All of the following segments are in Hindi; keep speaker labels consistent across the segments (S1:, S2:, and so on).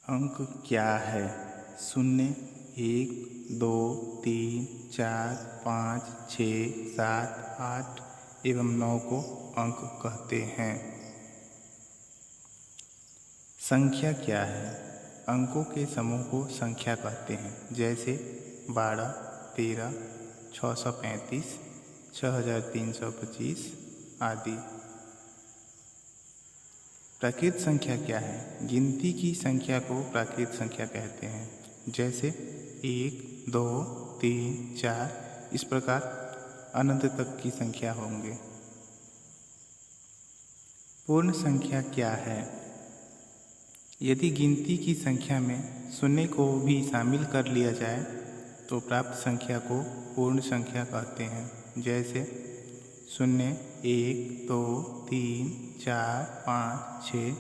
S1: अंक क्या है? शून्य, एक, दो, तीन, चार, पाँच, 6, 7, 8 एवं 9 को अंक कहते हैं। संख्या क्या है? अंकों के समूह को संख्या कहते हैं, जैसे 12, 13, 635, 6325 आदि। प्राकृत संख्या क्या है? गिनती की संख्या को प्राकृत संख्या कहते हैं, जैसे 1, 2, 3, 4 इस प्रकार अनंत तक की संख्या होंगे। पूर्ण संख्या क्या है? यदि गिनती की संख्या में शून्य को भी शामिल कर लिया जाए तो प्राप्त संख्या को पूर्ण संख्या कहते हैं, जैसे 0, 1, 2, 3, 4, 5, 6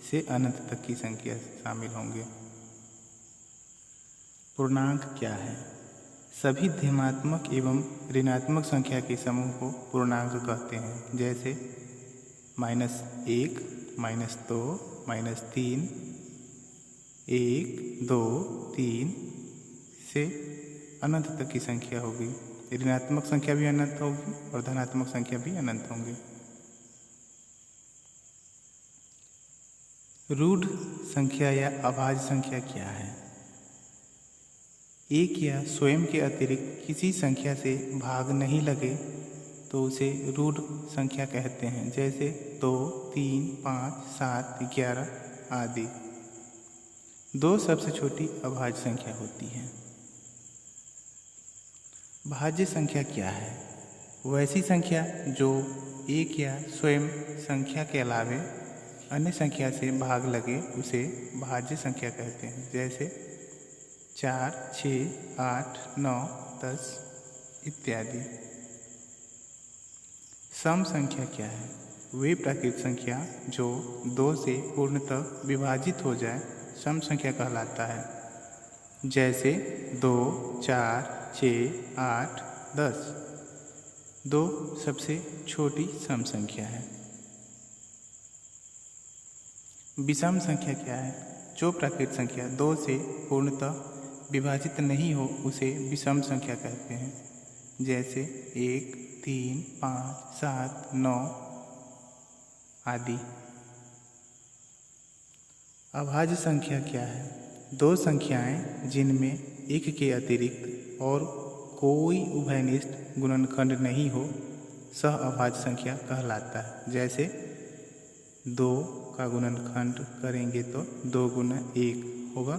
S1: से अनंत तक की संख्या शामिल होंगे। पूर्णांक क्या है? सभी धनात्मक एवं ऋणात्मक संख्या के समूह को पूर्णांक कहते हैं, जैसे -1, -2, -3, 1, 2, 3 से अनंत तक की संख्या होगी। ऋणात्मक संख्या भी अनंत होगी और धनात्मक संख्या भी अनंत होंगे। रूढ़ संख्या या अभाज्य संख्या क्या है? एक या स्वयं के अतिरिक्त किसी संख्या से भाग नहीं लगे तो उसे रूढ़ संख्या कहते हैं, जैसे 2, 3, 5, 7, 11 आदि। 2 सबसे छोटी अभाज्य संख्या होती है। भाज्य संख्या क्या है? वैसी संख्या जो एक या स्वयं संख्या के अलावे अन्य संख्या से भाग लगे उसे भाज्य संख्या कहते हैं, जैसे 4, 6, 8, 9, 10 इत्यादि। सम संख्या क्या है? वे प्राकृत संख्या जो 2 से पूर्णतः विभाजित हो जाए सम संख्या कहलाता है, जैसे 2, 4, 6, 8, 10। 2 सबसे छोटी सम संख्या है। विषम संख्या क्या है? जो प्राकृत संख्या 2 से पूर्णतः विभाजित नहीं हो उसे विषम संख्या कहते हैं, जैसे 1, 3, 5, 7, 9 आदि। अभाज्य संख्या क्या है? 2 संख्याएं जिनमें एक के अतिरिक्त और कोई उभयनिष्ठ गुणनखंड नहीं हो सह अभाज्य संख्या कहलाता है, जैसे 2 का गुणनखंड करेंगे तो 2 गुना 1 होगा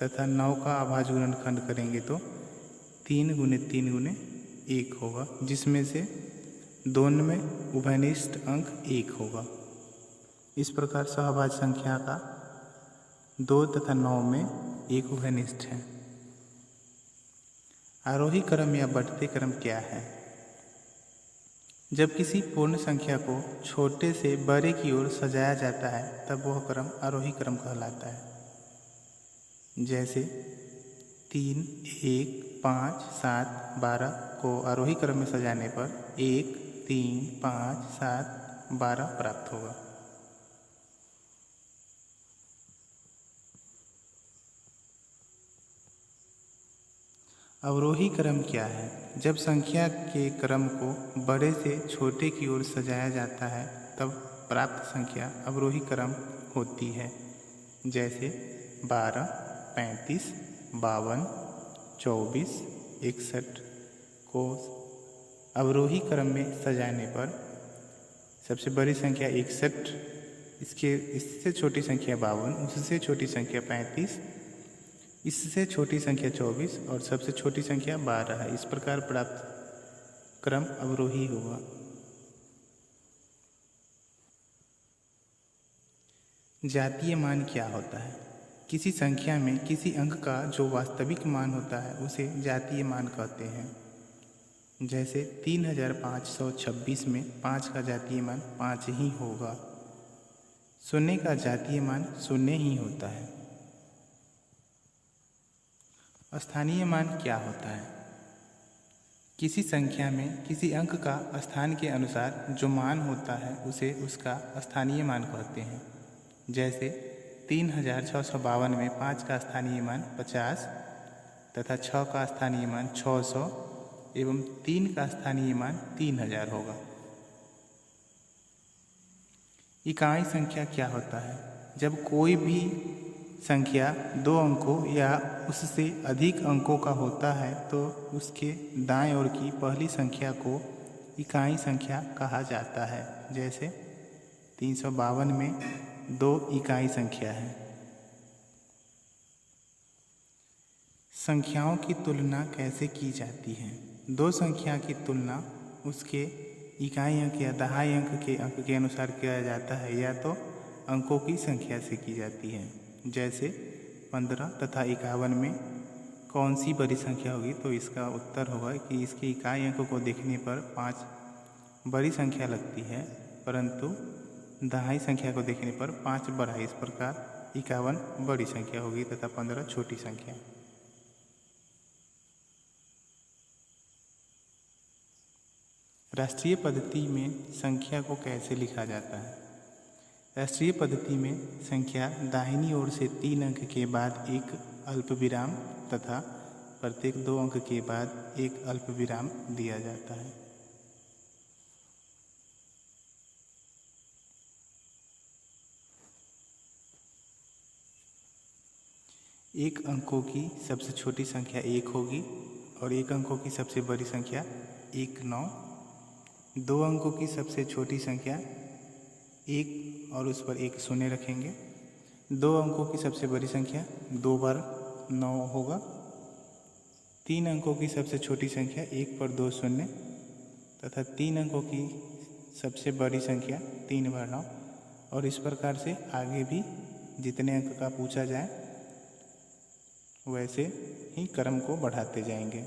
S1: तथा 9 का अभाज्य गुणनखंड करेंगे तो 3 गुने 3 गुने 1 होगा, जिसमें से दोनों में उभयनिष्ठ अंक 1 होगा। इस प्रकार सहअभाज्य संख्या का 2 तथा 9 में 1 उभयनिष्ठ है। आरोही क्रम या बढ़ते क्रम क्या है? जब किसी पूर्ण संख्या को छोटे से बड़े की ओर सजाया जाता है तब वह क्रम आरोही क्रम कहलाता है, जैसे 3, 1, 5, 7, 12 को आरोही क्रम में सजाने पर 1, 3, 5, 7, 12 प्राप्त होगा। अवरोही क्रम क्या है? जब संख्या के क्रम को बड़े से छोटे की ओर सजाया जाता है तब प्राप्त संख्या अवरोही क्रम होती है, जैसे 12, 35, 52, 24, 61 को अवरोही क्रम में सजाने पर सबसे बड़ी संख्या 61, इससे छोटी संख्या 52, उससे छोटी संख्या 35, इससे छोटी संख्या 24 और सबसे छोटी संख्या 12 है। इस प्रकार प्राप्त क्रम अवरोही होगा। जातीय मान क्या होता है? किसी संख्या में किसी अंक का जो वास्तविक मान होता है उसे जातीय मान कहते हैं, जैसे 3526 में 5 का जातीय मान 5 ही होगा। शून्य का जातीय मान 0 ही होता है। स्थानीय मान क्या होता है? किसी संख्या में किसी अंक का स्थान के अनुसार जो मान होता है उसे उसका स्थानीय मान कहते हैं, जैसे 3652 में 5 का स्थानीय मान 50 तथा 6 का स्थानीय मान 600 एवं 3 का स्थानीय मान 3000 होगा। इकाई संख्या क्या होता है? जब कोई भी संख्या 2 अंकों या उससे अधिक अंकों का होता है तो उसके दाएं ओर की पहली संख्या को इकाई संख्या कहा जाता है। जैसे 352 में 2 इकाई संख्या है। संख्याओं की तुलना कैसे की जाती है? दो संख्या की तुलना उसके इकाई अंक या दहाई अंक के अनुसार किया जाता है या तो अंकों की संख्या से की जाती है। जैसे 15 तथा 51 में कौन सी बड़ी संख्या होगी? तो इसका उत्तर होगा कि इसके इकाई अंकों को देखने पर 5 बड़ी संख्या लगती है, परंतु दहाई संख्या को देखने पर 5 बड़ा। इस प्रकार 51 बड़ी संख्या होगी तथा 15 छोटी संख्या। राष्ट्रीय पद्धति में संख्या को कैसे लिखा जाता है? राष्ट्रीय पद्धति में संख्या दाहिनी ओर से 3 अंक के बाद एक अल्पविराम तथा प्रत्येक 2 अंक के बाद एक अल्पविराम दिया जाता है। एक अंकों की सबसे छोटी संख्या 1 होगी और एक अंकों की सबसे बड़ी संख्या 1, 9। 2 अंकों की सबसे छोटी संख्या 1 और उस पर एक शून्य रखेंगे। 2 अंकों की सबसे बड़ी संख्या 2 बार 9 होगा। 3 अंकों की सबसे छोटी संख्या 1 पर 2 शून्य तथा 3 अंकों की सबसे बड़ी संख्या 3 बार 9। और इस प्रकार से आगे भी जितने अंक का पूछा जाए वैसे ही क्रम को बढ़ाते जाएंगे।